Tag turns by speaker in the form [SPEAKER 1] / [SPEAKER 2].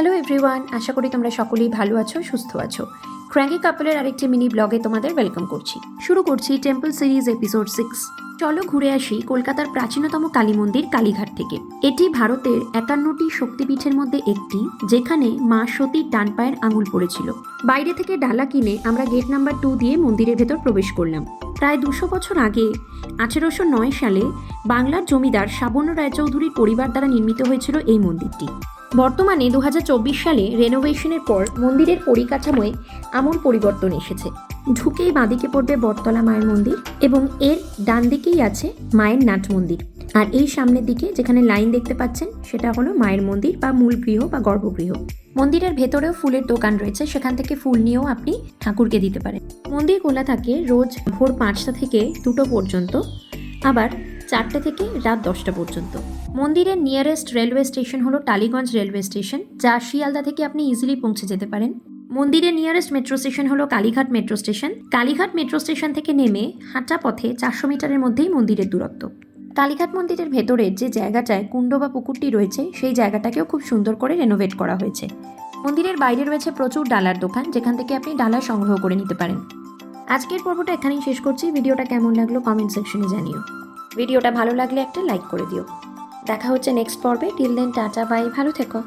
[SPEAKER 1] Hello everyone, আশা করি তোমরা সকলেই ভালো আছো, সুস্থ আছো। ক্র্যাঙ্কি কাপলের আরেকটি মিনি ব্লগে তোমাদের ওয়েলকাম করছি। শুরু করছি টেম্পল সিরিজ এপিসোড 6। চলো ঘুরে আসি কলকাতার প্রাচীনতম কালী মন্দির কালীঘাট থেকে। এটি ভারতের 51টি শক্তিপীঠের মধ্যে একটি, যেখানে মা সতীর ডান পায়ের আঙুল পড়েছিল। বাইরে থেকে ডালা কিনে আমরা গেট নাম্বার 2 দিয়ে মন্দিরের ভেতর প্রবেশ করলাম। প্রায় 200 বছর আগে 1809 সালে বাংলার জমিদার সাবর্ণ রায়চৌধুরীর পরিবার দ্বারা নির্মিত হয়েছিল এই মন্দিরটি। বর্তমানে 2024 সালে রেনোভেশনের পর মন্দিরের পরিকাঠামোয় আমূল পরিবর্তন এসেছে। ঢুকেই বাঁদিকে পড়বে বটতলা মায়ের মন্দির এবং এর ডান দিকেই আছে মায়ের নাট মন্দির। আর এই সামনের দিকে যেখানে লাইন দেখতে পাচ্ছেন সেটা হলো মায়ের মন্দির বা মূল গৃহ বা গর্ভগৃহ। মন্দিরের ভেতরেও ফুলের দোকান রয়েছে, সেখান থেকে ফুল নিয়েও আপনি ঠাকুরকে দিতে পারেন। মন্দির খোলা থাকে রোজ ভোর 5টা থেকে 2টো পর্যন্ত, আবার 4টে থেকে রাত 10টা পর্যন্ত। মন্দিরের নিয়ারেস্ট রেলওয়ে স্টেশন হলো টালিগঞ্জ রেলওয়ে স্টেশন, যা শিয়ালদা থেকে আপনি ইজিলি পৌঁছে যেতে পারেন। মন্দিরের নিয়ারেস্ট মেট্রো স্টেশন হলো Kalighat metro station. Kalighat metro station থেকে নেমে হাঁটা পথে 400 মিটারের মধ্যেই মন্দিরের দূরত্ব। কালীঘাট মন্দিরের ভেতরের যে জায়গাটায় কুণ্ড বা পুকুরটি রয়েছে সেই জায়গাটাকেও খুব সুন্দর করে রেনোভেট করা হয়েছে। মন্দিরের বাইরে রয়েছে প্রচুর ডালার দোকান, যেখান থেকে আপনি ডালা সংগ্রহ করে নিতে পারেন। আজকের পর্বটা এখানেই শেষ করছি। ভিডিওটা কেমন লাগলো কমেন্ট সেকশনে জানিও। ভিডিওটা ভালো লাগলে একটা লাইক করে দিও। দেখা হচ্ছে নেক্সট পর্বে। টিল দেন টাটা বাই, ভালো থেকো।